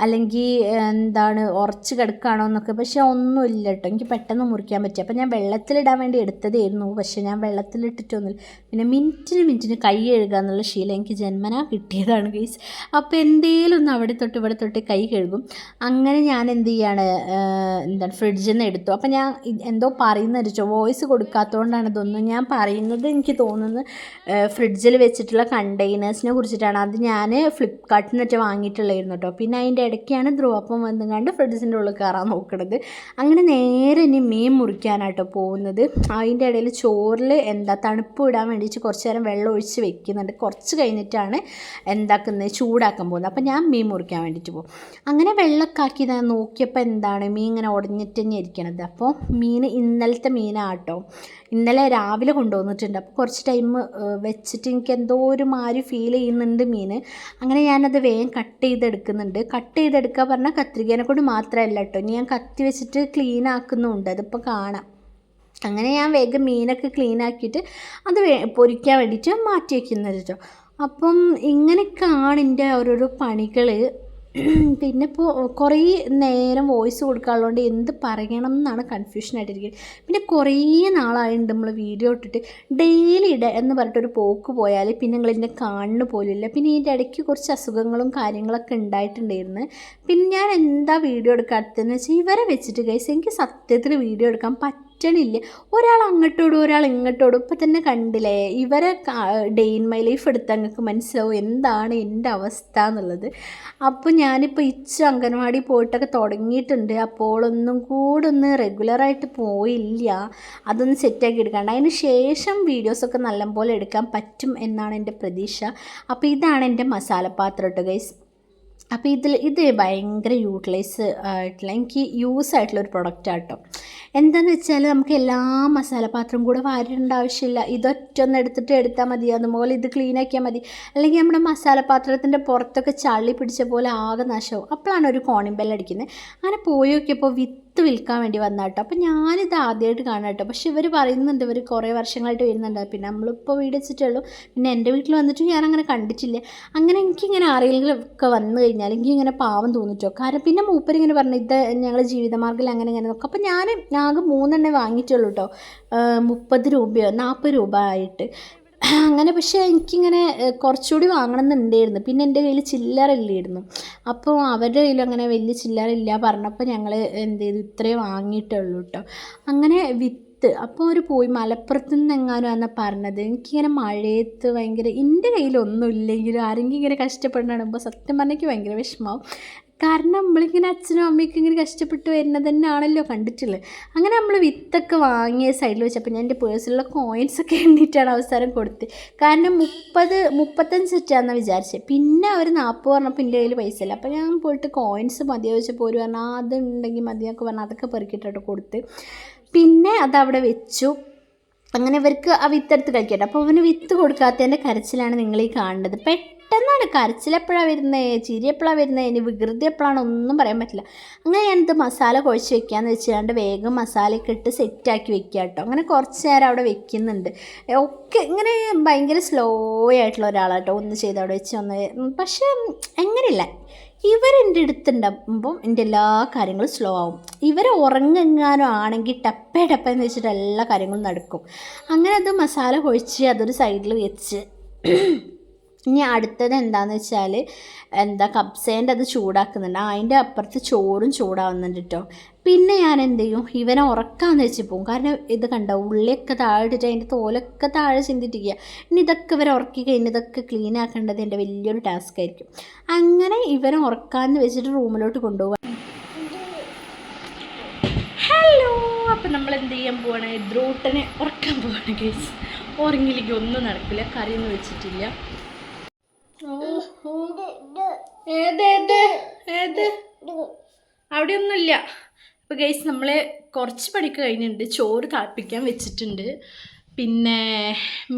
അല്ലെങ്കിൽ എന്താണ് ഉറച്ച് കിടക്കുകയാണോ എന്നൊക്കെ. പക്ഷേ ഒന്നുമില്ല കേട്ടോ, എനിക്ക് പെട്ടെന്ന് മുറിക്കാൻ പറ്റി. അപ്പം ഞാൻ വെള്ളത്തിലിടാൻ വേണ്ടി എടുത്തതായിരുന്നു, പക്ഷേ ഞാൻ വെള്ളത്തിലിട്ടിട്ടൊന്നുമില്ല. പിന്നെ മിനിറ്റിന് കൈ കഴുകുക എന്നുള്ള ശീലം എനിക്ക് ജന്മനാ കിട്ടിയതാണ് ഗൈസ്. അപ്പോൾ എന്തേലും ഒന്ന് അവിടെ തൊട്ട് ഇവിടെ തൊട്ട് കൈ കഴുകും. അങ്ങനെ ഞാൻ എന്ത് ചെയ്യാണ്, എന്താണ് ഫ്രിഡ്ജിൽ നിന്ന് എടുത്തു. അപ്പം ഞാൻ എന്തോ പറയുന്നത് വോയിസ് കൊടുക്കാത്തതുകൊണ്ടാണ് ഇതൊന്നും ഞാൻ പറയുന്നത്. എനിക്ക് തോന്നുന്നത് ഫ്രിഡ്ജിൽ വെച്ചിട്ടുള്ള കണ്ടെയ്നേഴ്സിനെ കുറിച്ചിട്ടാണ്. അത് ഞാൻ ഫ്ലിപ്കാർട്ടിൽ നിന്നിട്ട് വാങ്ങിയിട്ടുള്ളായിരുന്നു കേട്ടോ. പിന്നെ അതിൻ്റെ ഇടയ്ക്കാണ് ധ്രുവപ്പം വന്നുകൊണ്ട് ഫ്രിഡ്ജിൻ്റെ ഉള്ളിൽ കയറാൻ നോക്കുന്നത്. അങ്ങനെ നേരെ ഇനി മീൻ മുറിക്കാനായിട്ടോ പോകുന്നത്. അതിൻ്റെ ഇടയിൽ ചോറിൽ തണുപ്പ് ഇടാൻ വേണ്ടിയിട്ട് കുറച്ച് നേരം വെള്ളം ഒഴിച്ച് വെക്കുന്നുണ്ട്. കുറച്ച് കഴിഞ്ഞിട്ടാണ് എന്താക്കുന്നത്, ചൂടാക്കാൻ പോകുന്നത്. അപ്പോൾ ഞാൻ മീൻ മുറിക്കാൻ വേണ്ടിയിട്ട് പോകും. അങ്ങനെ വെള്ളമൊക്കെ ആക്കി ഞാൻ നോക്കിയപ്പോൾ മീൻ ഇങ്ങനെ ഉടഞ്ഞിട്ട് തന്നെ ഇരിക്കണത്. അപ്പോൾ മീൻ ഇന്നലത്തെ മീനാട്ടോ, ഇന്നലെ രാവിലെ കൊണ്ടുവന്നിട്ടുണ്ട്. അപ്പോൾ കുറച്ച് ടൈം വെച്ചിട്ട് എനിക്ക് എന്തോ ഒരു മാതിരി ഫീൽ ചെയ്യുന്നുണ്ട് മീൻ. അങ്ങനെ ഞാനത് വേഗം കട്ട് ചെയ്തെടുക്കുന്നുണ്ട്. കട്ട് ചെയ്തെടുക്കുക പറഞ്ഞാൽ കത്രികേനെ കൊണ്ട് മാത്രമല്ല കേട്ടോ, ഇനി ഞാൻ കത്തി വെച്ചിട്ട് ക്ലീൻ ആക്കുന്നുണ്ട്, അതിപ്പോൾ കാണാം. അങ്ങനെ ഞാൻ വേഗം മീനൊക്കെ ക്ലീൻ ആക്കിയിട്ട് അത് പൊരിക്കാൻ വേണ്ടിയിട്ട് മാറ്റി വയ്ക്കുന്നത് കേട്ടോ. അപ്പം ഇങ്ങനെയൊക്കെയാണ് എൻ്റെ ഓരോരോ പണികൾ. പിന്നെ ഇപ്പോൾ കുറേ നേരം വോയിസ് കൊടുക്കാനുള്ളതുകൊണ്ട് എന്ത് പറയണം എന്നാണ് കൺഫ്യൂഷനായിട്ടിരിക്കുന്നത്. പിന്നെ കുറേ നാളായിട്ടുണ്ട് നമ്മൾ വീഡിയോ ഇട്ടിട്ട്. ഡെയിലി ഇട എന്ന് പറഞ്ഞിട്ടൊരു പോക്ക് പോയാൽ പിന്നെ നിങ്ങളെന്നെ കാണുന്ന പോലില്ല. പിന്നെ ഇതിൻ്റെ ഇടയ്ക്ക് കുറച്ച് അസുഖങ്ങളും കാര്യങ്ങളൊക്കെ ഉണ്ടായിട്ടുണ്ടായിരുന്നു. പിന്നെ ഞാൻ എന്താ വീഡിയോ എടുക്കാത്തതെന്ന് വെച്ചാൽ ഇവരെ വെച്ചിട്ട് ഗൈസ് എനിക്ക് സത്യത്തിൽ വീഡിയോ എടുക്കാൻ പറ്റണില്ല. ഒരാൾ അങ്ങോട്ടോടും ഒരാൾ ഇങ്ങോട്ടോടും. ഇപ്പം തന്നെ കണ്ടില്ലേ, ഇവരെ ഡേ ഇൻ മൈ ലൈഫ് എടുത്താൽ നിങ്ങൾക്ക് മനസ്സിലാവും എന്താണ് എൻ്റെ അവസ്ഥ എന്നുള്ളത്. അപ്പോൾ ഞാനിപ്പോൾ അംഗൻവാടി പോയിട്ടൊക്കെ തുടങ്ങിയിട്ടുണ്ട്. അപ്പോൾ ഒന്നും കൂടെ ഒന്ന് റെഗുലറായിട്ട് പോയില്ല, അതൊന്ന് സെറ്റാക്കി എടുക്കാണ്ട്. അതിന് ശേഷം വീഡിയോസൊക്കെ നല്ലപോലെ എടുക്കാൻ പറ്റും എന്നാണ് എൻ്റെ പ്രതീക്ഷ. അപ്പോൾ ഇതാണ് എൻ്റെ മസാലപാത്രം കേട്ടോ ഗൈസ്. അപ്പോൾ ഇത് ഭയങ്കര യൂട്ടിലൈസ് ആയിട്ടുള്ള എനിക്ക് യൂസ് ആയിട്ടുള്ളൊരു പ്രൊഡക്റ്റാണ് കേട്ടോ. എന്താണെന്ന് വെച്ചാൽ നമുക്ക് എല്ലാ മസാലപാത്രവും കൂടെ വാരിടേണ്ട ആവശ്യമില്ല. ഇതൊറ്റൊന്ന് എടുത്താൽ മതി. അതുപോലെ ഇത് ക്ലീൻ ആക്കിയാൽ മതി. അല്ലെങ്കിൽ നമ്മുടെ മസാലപാത്രത്തിൻ്റെ പുറത്തൊക്കെ ചളി പിടിച്ച പോലെ ആകെ നാശമാവും. അപ്പോഴാണ് ഒരു കോണിംഗ് ബെല്ലടിക്കുന്നത്. അങ്ങനെ പോയി നോക്കിയപ്പോൾ വിൽക്കാൻ വേണ്ടി വന്ന കേട്ടോ. അപ്പോൾ ഞാനിത് ആദ്യമായിട്ട് കാണാം കേട്ടോ. പക്ഷെ ഇവർ പറയുന്നുണ്ട് ഇവർ കുറേ വർഷങ്ങളായിട്ട് വരുന്നുണ്ട്. പിന്നെ നമ്മളിപ്പോൾ വീട് വെച്ചിട്ടുള്ളൂ. പിന്നെ എൻ്റെ വീട്ടിൽ വന്നിട്ട് ഞാനങ്ങനെ കണ്ടിട്ടില്ല. അങ്ങനെ എനിക്കിങ്ങനെ ആരെങ്കിലും ഒക്കെ വന്നു കഴിഞ്ഞാൽ എനിക്കിങ്ങനെ പാവം തോന്നിട്ടോ. കാരണം പിന്നെ മൂപ്പരിങ്ങനെ പറഞ്ഞു ഇത് ഞങ്ങൾ ജീവിതമാർഗ്ഗത്തിൽ അങ്ങനെ നോക്കാം. അപ്പോൾ ഞാൻ ആകെ 3 വാങ്ങിയിട്ടുള്ളൂ കേട്ടോ. 30 രൂപയോ 40 രൂപ ആയിട്ട്. അങ്ങനെ പക്ഷേ എനിക്കിങ്ങനെ കുറച്ചുകൂടി വാങ്ങണമെന്നുണ്ടായിരുന്നു. പിന്നെ എൻ്റെ കയ്യിൽ ചില്ലറ ഇല്ലായിരുന്നു. അപ്പോൾ അവരുടെ കയ്യിൽ അങ്ങനെ വലിയ ചില്ലറ ഇല്ല പറഞ്ഞപ്പോൾ ഞങ്ങൾ എന്ത് ചെയ്തു, ഇത്രയേ വാങ്ങിയിട്ടുള്ളൂ കേട്ടോ. അങ്ങനെ അപ്പോൾ അവർ പോയി മലപ്പുറത്ത് നിന്ന് എങ്ങാനും ആണ് പറഞ്ഞത്. എനിക്കിങ്ങനെ മഴയത്ത് ഭയങ്കര, എൻ്റെ കയ്യിലൊന്നും ഇല്ലെങ്കിലും ആരെങ്കിലും ഇങ്ങനെ കഷ്ടപ്പെടുമ്പോൾ സത്യം പറഞ്ഞാൽ എനിക്ക് ഭയങ്കര വിഷമമാവും. കാരണം നമ്മളിങ്ങനെ അച്ഛനും അമ്മയ്ക്കും ഇങ്ങനെ കഷ്ടപ്പെട്ട് വരുന്നത് തന്നെയാണല്ലോ കണ്ടിട്ടുള്ളത്. അങ്ങനെ നമ്മൾ വിത്തൊക്കെ വാങ്ങിയ സൈഡിൽ വെച്ചപ്പോൾ ഞാൻ എൻ്റെ പേഴ്സിലുള്ള കോയിൻസൊക്കെ എണ്ണിയിട്ടാണ് അവസാനം കൊടുത്ത്. കാരണം 35 സെറ്റാണെന്ന് വിചാരിച്ചത്. പിന്നെ അവർ 40 പറഞ്ഞപ്പോൾ എൻ്റെ കയ്യിൽ പൈസ ഇല്ല. അപ്പോൾ ഞാൻ പോയിട്ട് കോയിൻസ് മതിയോ ചോദിച്ചപ്പോൾ ഒരു പറഞ്ഞാൽ അതുണ്ടെങ്കിൽ മതിയൊക്കെ പറഞ്ഞാൽ അതൊക്കെ പെറുക്കിയിട്ടോ കൊടുത്ത്. പിന്നെ അതവിടെ വെച്ചു. അങ്ങനെ ഇവർക്ക് ആ വിത്തെടുത്ത് കഴിക്കട്ടെ. അപ്പോൾ അവന് വിത്ത് കൊടുക്കാത്തതിൻ്റെ കരച്ചിലാണ് നിങ്ങളീ കാണുന്നത്. പെട്ടെന്നാണ് കരച്ചിൽ, എപ്പോഴാണ് വരുന്നത്, ചിരി എപ്പോഴാണ് വരുന്നത്, ഇനി വികൃതി എപ്പോഴാണ് ഒന്നും പറയാൻ പറ്റില്ല. അങ്ങനെ ഞാനിത് മസാല കുഴച്ച് വെക്കാമെന്ന് വെച്ചുകൊണ്ട് വേഗം മസാലയൊക്കെ ഇട്ട് സെറ്റാക്കി വെക്കുക കേട്ടോ. അങ്ങനെ കുറച്ച് നേരം അവിടെ വെക്കുന്നുണ്ട്. ഒക്കെ ഇങ്ങനെ ഭയങ്കര സ്ലോ ആയിട്ടുള്ള ഒരാളാട്ടോ, ഒന്ന് ചെയ്ത് അവിടെ വെച്ച് ഒന്ന്. പക്ഷേ എങ്ങനെയില്ല, ഇവരെൻ്റെ അടുത്തുണ്ടാകുമ്പം എൻ്റെ എല്ലാ കാര്യങ്ങളും സ്ലോ ആവും. ഇവർ ഉറങ്ങെങ്ങാനും ആണെങ്കിൽ ടപ്പേന്ന് വെച്ചിട്ട് എല്ലാ കാര്യങ്ങളും നടക്കും. അങ്ങനെ അത് മസാല കുഴച്ച് അതൊരു സൈഡിൽ വെച്ച് ഇനി അടുത്തത് എന്താണെന്ന് വെച്ചാൽ കബ്സേൻ്റെ അത് ചൂടാക്കുന്നുണ്ട്. അതിൻ്റെ അപ്പുറത്ത് ചോറും ചൂടാവുന്നുണ്ട് കേട്ടോ. പിന്നെ ഞാൻ എന്ത് ചെയ്യും, ഇവനെ ഉറക്കാമെന്ന് വെച്ച് പോകും. കാരണം ഇത് കണ്ടോ, ഉള്ളിയൊക്കെ താഴെ ഇട്ടിട്ട് അതിൻ്റെ തോലൊക്കെ താഴെ ചിന്തിട്ടിരിക്കുക. ഇനി ഇതൊക്കെ ഇവരെ ഉറക്കി കഴിഞ്ഞ് ഇതൊക്കെ ക്ലീൻ ആക്കേണ്ടത് എൻ്റെ വലിയൊരു ടാസ്ക് ആയിരിക്കും. അങ്ങനെ ഇവനെ ഉറക്കാമെന്ന് വെച്ചിട്ട് റൂമിലോട്ട് കൊണ്ടുപോകാം. ഹലോ, അപ്പം നമ്മൾ എന്ത് ചെയ്യാൻ പോവാണ്, ദ്രൂട്ടനെ ഉറക്കാൻ പോവാണ് ഗൈസ്. ഉറങ്ങിയില്ലെങ്കിൽ ഒന്നും നടക്കില്ല, കറിയൊന്നും വെച്ചിട്ടില്ല. അവിടെ ഒന്നുമില്ല. അപ്പോൾ ഗൈസ് നമ്മൾ കുറച്ച് പണിക്ക് കഴിഞ്ഞിട്ടുണ്ട്. ചോറ് തിളപ്പിക്കാൻ വെച്ചിട്ടുണ്ട്. പിന്നെ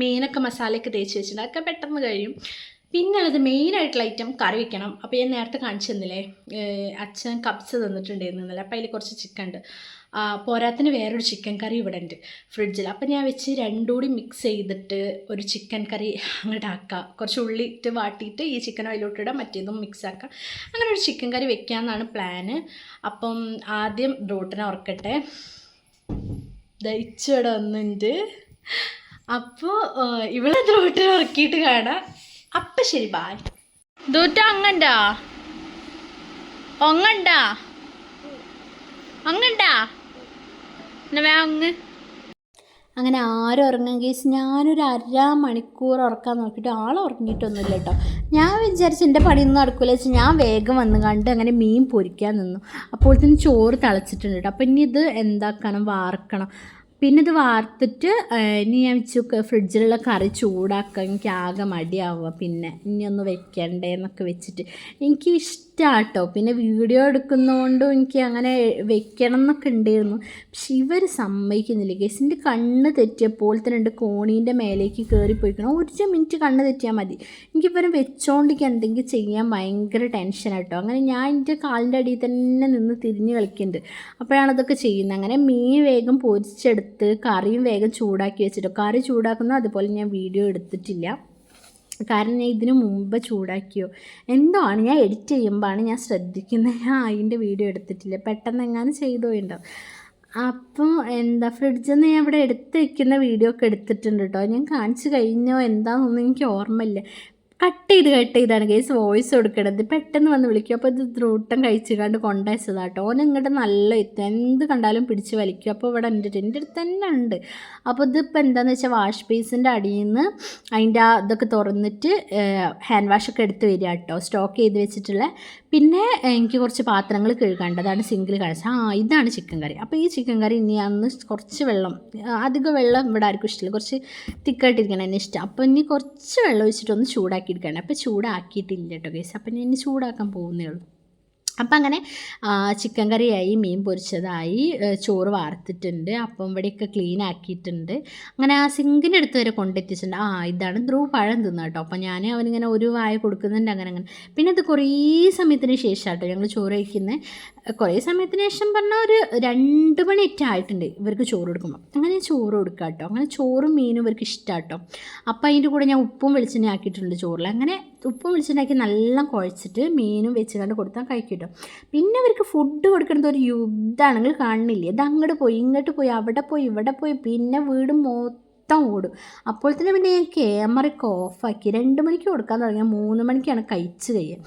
മീനൊക്കെ മസാലയൊക്കെ തേച്ച് വെച്ചിട്ടുണ്ട്. അതൊക്കെ പെട്ടെന്ന് കഴിയും. പിന്നെ അത് മെയിനായിട്ടുള്ള ഐറ്റം കറി വെക്കണം. അപ്പോൾ ഞാൻ നേരത്തെ കാണിച്ചു തന്നില്ലേ, അച്ഛൻ കബ്സ് തന്നിട്ടുണ്ടായിരുന്നില്ല. അപ്പോൾ അതിൽ കുറച്ച് ചിക്കൻ ഉണ്ട്. പോരാത്തിന് വേറൊരു ചിക്കൻ കറി ഇവിടെ ഉണ്ട് ഫ്രിഡ്ജിൽ. അപ്പോൾ ഞാൻ വെച്ച് രണ്ടും കൂടി മിക്സ് ചെയ്തിട്ട് ഒരു ചിക്കൻ കറി അങ്ങോട്ട് ആക്കുക. കുറച്ച് ഉള്ളി ഇട്ട് വാട്ടിയിട്ട് ഈ ചിക്കൻ അതിലോട്ടിടാം, മറ്റേതും മിക്സ് ആക്കാം. അങ്ങനെ ഒരു ചിക്കൻ കറി വെക്കാമെന്നാണ് പ്ലാന്. അപ്പം ആദ്യം ദ്രൂട്ടനെ ഉറക്കട്ടെ. ദയിച്ചിവിടെ വന്നിട്ടുണ്ട്. അപ്പോൾ ഇവിടെ ദ്രൂട്ടനെ ഉറക്കിയിട്ട് കാണാം. അപ്പം ശരി, ബായ്. ദ്രൂട്ട അങ്ങണ്ടാ അങ്ങനെ ആരും ഉറങ്ങാൻ കേസ് ഞാനൊരു 1/2 മണിക്കൂർ ഉറക്കാൻ നോക്കിയിട്ട് ആൾ ഉറങ്ങിയിട്ടൊന്നുമില്ല കേട്ടോ. ഞാൻ വിചാരിച്ചു എൻ്റെ പണിയൊന്നും നടക്കില്ല വെച്ചാൽ ഞാൻ വേഗം വന്ന് കണ്ട് അങ്ങനെ മീൻ പൊരിക്കാൻ നിന്നു. അപ്പോഴത്തേന് ചോറ് തിളച്ചിട്ടുണ്ട് കേട്ടോ. അപ്പം ഇനി ഇത് എന്താക്കണം, വാർക്കണം. പിന്നെ ഇത് വാർത്തിട്ട് ഇനി ഞാൻ വെച്ചു ഫ്രിഡ്ജിലുള്ള കറി ചൂടാക്കാൻ എനിക്ക് ആകെ മടിയാവുക. പിന്നെ ഇനി ഒന്ന് വെക്കണ്ടേ എന്നൊക്കെ വെച്ചിട്ട് എനിക്ക് ഇഷ്ടമാണ് കേട്ടോ. പിന്നെ വീഡിയോ എടുക്കുന്നതുകൊണ്ടും എനിക്ക് അങ്ങനെ വെക്കണം എന്നൊക്കെ ഉണ്ടായിരുന്നു. പക്ഷെ ഇവർ സമ്മതിക്കുന്നില്ല ഗൈസ്. എൻ്റെ കണ്ണ് തെറ്റിയപ്പോൾ തന്നെ ഉണ്ട് കോണീൻ്റെ മേലേക്ക് കയറിപ്പോയിക്കണം. 1 മിനിറ്റ് കണ്ണ് തെറ്റിയാൽ മതി. എനിക്കിവരെ വെച്ചോണ്ടിരിക്കുക എന്തെങ്കിലും ചെയ്യാൻ ഭയങ്കര ടെൻഷനാണ് കേട്ടോ. അങ്ങനെ ഞാൻ എൻ്റെ കാലിൻ്റെ അടിയിൽ തന്നെ നിന്ന് തിരിഞ്ഞ് കളിക്കുന്നുണ്ട്. അപ്പോഴാണ് ഇതൊക്കെ ചെയ്യുന്നത്. അങ്ങനെ മീൻ വേഗം പൊരിച്ചെടുത്ത് കറിയും വേഗം ചൂടാക്കി വെച്ചിട്ടോ. കറി ചൂടാക്കുന്നത് അതുപോലെ ഞാൻ വീഡിയോ എടുത്തിട്ടില്ല. കാരണം ഞാൻ ഇതിന് മുമ്പ് ചൂടാക്കിയോ എന്തോ ആണ്, ഞാൻ എഡിറ്റ് ചെയ്യുമ്പോഴാണ് ഞാൻ ശ്രദ്ധിക്കുന്നത്. ഞാൻ അതിൻ്റെ വീഡിയോ എടുത്തിട്ടില്ല, പെട്ടെന്ന് എങ്ങാനും ചെയ്തു പോയിണ്ടാവും. അപ്പോൾ ഫ്രിഡ്ജിൽ നിന്ന് ഞാൻ ഇവിടെ എടുത്ത് വയ്ക്കുന്ന വീഡിയോ ഒക്കെ എടുത്തിട്ടുണ്ട് കേട്ടോ. ഞാൻ കാണിച്ചു കഴിഞ്ഞോ എന്താണെന്നൊന്നും എനിക്ക് ഓർമ്മയില്ല. കട്ട് ചെയ്താണ് കേസ് വോയിസ് കൊടുക്കണത്. പെട്ടെന്ന് വന്ന് വിളിക്കും. അപ്പോൾ ഇത് ദ്രൂട്ടം കഴിച്ചുകൊണ്ട് കൊണ്ടുവച്ചതാട്ടോ. ഓൻ ഇങ്ങോട്ട് നല്ല എന്ത് കണ്ടാലും പിടിച്ച് വലിക്കും. അപ്പോൾ ഇവിടെ എൻ്റെ അടുത്ത് തന്നെ ഉണ്ട്. അപ്പോൾ ഇതിപ്പോൾ എന്താണെന്ന് വെച്ചാൽ വാഷ് ബേസിൻ്റെ അടിയിൽ നിന്ന് അതിൻ്റെ ഇതൊക്കെ തുറന്നിട്ട് ഹാൻഡ് വാഷൊക്കെ എടുത്ത് വരിക കേട്ടോ, സ്റ്റോക്ക് ചെയ്ത് വെച്ചിട്ടുള്ള. പിന്നെ എനിക്ക് കുറച്ച് പാത്രങ്ങൾ കഴുകാണ്ട്, അതാണ് സിങ്കിൽ കാണിച്ചത്. ഇതാണ് ചിക്കൻ കറി. അപ്പോൾ ഈ ചിക്കൻ കറി ഇനി അന്ന് കുറച്ച് വെള്ളം, അധികം വെള്ളം ഇവിടെ ആർക്കും ഇഷ്ടമില്ല, കുറച്ച് തിക്കായിട്ടിരിക്കണം എന്നെ ഇഷ്ടം. അപ്പോൾ ഇനി കുറച്ച് വെള്ളം ഒഴിച്ചിട്ടൊന്ന് ചൂടാക്കി എടുക്കണം. അപ്പോൾ ചൂടാക്കിയിട്ടില്ല കേട്ടോ ഗൈസ്. അപ്പോൾ ഞാൻ ഇനി ചൂടാക്കാൻ പോകുന്നേ ഉള്ളൂ. അപ്പം അങ്ങനെ ചിക്കൻ കറിയായി, മീൻ പൊരിച്ചതായി, ചോറ് വാർത്തിട്ടുണ്ട്. അപ്പം ഇവിടെയൊക്കെ ക്ലീൻ ആക്കിയിട്ടുണ്ട്. അങ്ങനെ ആ സിങ്കിൻ്റെ അടുത്ത് വരെ കൊണ്ടെത്തിച്ചിട്ടുണ്ട്. ഇതാണ് ധ്രുവ് പഴം തിന്ന കേട്ടോ. അപ്പം ഞാൻ അവനിങ്ങനെ ഒരു വായ കൊടുക്കുന്നുണ്ട്. അങ്ങനെ പിന്നെ ഇത് കുറേ സമയത്തിന് ശേഷം കേട്ടോ ഞങ്ങൾ ചോറ് കഴിക്കുന്നത്. കുറേ സമയത്തിന് ശേഷം പറഞ്ഞാൽ ഒരു 2 മണിയൊക്കെ ആയിട്ടുണ്ട് ഇവർക്ക് ചോറ് കൊടുക്കുമ്പോൾ. അങ്ങനെ ചോറ് കൊടുക്കുക കേട്ടോ. അങ്ങനെ ചോറും മീനും ഇവർക്ക് ഇഷ്ടമാണ് കേട്ടോ. അപ്പം അതിൻ്റെ കൂടെ ഞാൻ ഉപ്പും വെളിച്ചെണ്ണ ആക്കിയിട്ടുണ്ട് ചോറിൽ. അങ്ങനെ ഉപ്പും വെളിച്ചെണ്ണയാക്കി നല്ല കുഴച്ചിട്ട് മീനും വെച്ച് കണ്ട് കൊടുത്താൽ കഴിക്കും കേട്ടോ. പിന്നെ അവർക്ക് ഫുഡ് കൊടുക്കുന്നത് ഒരു യുദ്ധമാണെങ്കിൽ കാണുന്നില്ലേ, ഇത് അങ്ങോട്ട് പോയി ഇങ്ങോട്ട് പോയി അവിടെ പോയി ഇവിടെ പോയി, പിന്നെ വീട് ഓടും. അപ്പോൾ തന്നെ പിന്നെ ഞാൻ ക്യാമറയൊക്കെ ഓഫാക്കി. 2 മണിക്ക് കൊടുക്കാൻ തുടങ്ങിയാൽ 3 മണിക്കാണ് കഴിച്ച് കഴിയുക.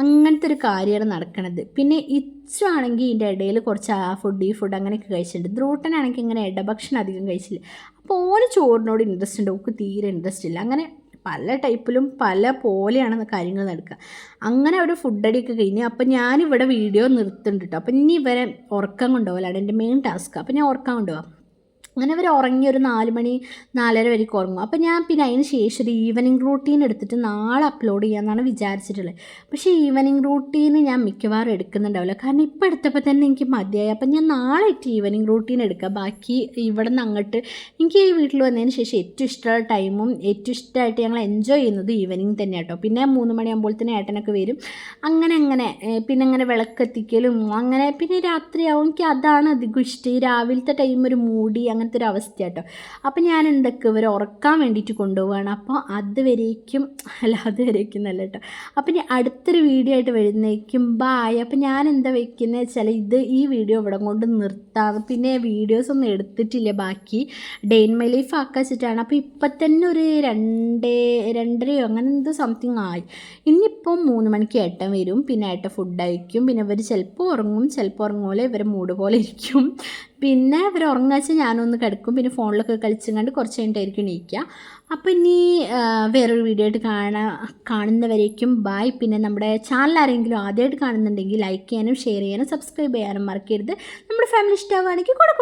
അങ്ങനത്തെ ഒരു കാര്യമാണ് നടക്കണത്. പിന്നെ ഇച്ചാണെങ്കിൽ ഇതിൻ്റെ ഇടയിൽ കുറച്ച് ആ ഫുഡ് ഈ ഫുഡ് അങ്ങനെയൊക്കെ കഴിച്ചിട്ടുണ്ട്. ധ്രുവട്ടനാണെങ്കിൽ ഇങ്ങനെ ഇടഭക്ഷണം അധികം കഴിച്ചില്ല. അപ്പോൾ ഓന് ചോറിനോട് ഇൻട്രസ്റ്റ് ഉണ്ട്, ഓക്ക് തീരെ ഇൻട്രസ്റ്റ് ഇല്ല. അങ്ങനെ പല ടൈപ്പിലും പല പോലെയാണ് കാര്യങ്ങൾ നടക്കുക. അങ്ങനെ അവിടെ ഫുഡടിയൊക്കെ കഴിഞ്ഞ് അപ്പം ഞാനിവിടെ വീഡിയോ നിർത്തുന്നുണ്ട് കേട്ടോ. അപ്പം ഇനി ഇവരെ ഉറക്കം കൊണ്ടുപോകലാണ് എൻ്റെ മെയിൻ ടാസ്ക്. അപ്പം ഞാൻ ഉറക്കം കൊണ്ടുപോകാം. അങ്ങനെ അവർ ഉറങ്ങി ഒരു 4 മണി 4:30 വരെയൊക്കെ ഉറങ്ങും. അപ്പോൾ ഞാൻ പിന്നെ അതിന് ശേഷം ഒരു ഈവനിങ് റൂട്ടീൻ എടുത്തിട്ട് നാളെ അപ്ലോഡ് ചെയ്യാമെന്നാണ് വിചാരിച്ചിട്ടുള്ളത്. പക്ഷേ ഈവനിങ് റൂട്ടീൻ ഞാൻ മിക്കവാറും എടുക്കുന്നുണ്ടാവില്ല, കാരണം ഇപ്പോൾ എടുത്തപ്പോൾ തന്നെ എനിക്ക് മതിയായി. അപ്പം ഞാൻ നാളെ ഈവനിങ് റൂട്ടീൻ എടുക്കാം. ബാക്കി ഇവിടെ നിന്ന് അങ്ങോട്ട് എനിക്ക് ഈ വീട്ടിൽ വന്നതിന് ശേഷം ഏറ്റവും ഇഷ്ടമുള്ള ടൈമും ഏറ്റവും ഇഷ്ടമായിട്ട് ഞങ്ങൾ എൻജോയ് ചെയ്യുന്നത് ഈവനിങ് തന്നെ കേട്ടോ. പിന്നെ 3 മണിയാകുമ്പോൾ തന്നെ ഏട്ടനൊക്കെ വരും. അങ്ങനെ പിന്നെ അങ്ങനെ വിളക്കെത്തിക്കലും അങ്ങനെ പിന്നെ രാത്രിയാവും. എനിക്ക് അതാണ് അധികം ഇഷ്ടം. ഈ രാവിലത്തെ ടൈം ഒരു മൂടി അങ്ങനത്തെ ഒരു അവസ്ഥ കേട്ടോ. അപ്പം ഞാൻ എന്തൊക്കെ ഇവരെ ഉറക്കാൻ വേണ്ടിയിട്ട് കൊണ്ടുപോവുകയാണ്. അപ്പോൾ അതുവരേക്കും നല്ല കേട്ടോ. അപ്പം ഞാൻ അടുത്തൊരു വീഡിയോ ആയിട്ട് വരുന്നേക്കും ബായ്. അപ്പം ഞാൻ എന്താ വെക്കുന്നത് വെച്ചാൽ ഈ വീഡിയോ ഇവിടെ കൊണ്ട് നിർത്താം. പിന്നെ വീഡിയോസൊന്നും എടുത്തിട്ടില്ല, ബാക്കി ഡേ ഇൻ മൈ ലൈഫ് ആക്കാച്ചിട്ടാണ്. അപ്പോൾ ഇപ്പം തന്നെ ഒരു 2:30 അങ്ങനെ എന്തോ സംതിങ് ആയി. ഇനിയിപ്പം 3 മണിക്ക് ഏട്ടൻ വരും. പിന്നെ ഏട്ടൻ ഫുഡ് കഴിക്കും. പിന്നെ ഇവർ ചിലപ്പോൾ ഉറങ്ങും, ചിലപ്പോൾ ഉറങ്ങുമല്ലോ. ഇവരെ മൂഡ് പോലെ ഇരിക്കും. പിന്നെ ഇവർ ഉറങ്ങാച്ചാൽ ഞാനൊന്ന് കിടക്കും. പിന്നെ ഫോണിലൊക്കെ കളിച്ചും കണ്ട് കുറച്ച് കഴിഞ്ഞിട്ടായിരിക്കും എണീക്കുക. അപ്പോൾ ഇനി വേറൊരു വീഡിയോ ആയിട്ട് കാണുന്നവരേക്കും ബായ്. പിന്നെ നമ്മുടെ ചാനൽ ആരെങ്കിലും ആദ്യമായിട്ട് കാണുന്നുണ്ടെങ്കിൽ ലൈക്ക് ചെയ്യാനും ഷെയർ ചെയ്യാനും സബ്സ്ക്രൈബ് ചെയ്യാനും മറക്കരുത്. നമ്മുടെ ഫാമിലി ഇഷ്ടമാവുകയാണെങ്കിൽ കൂടെ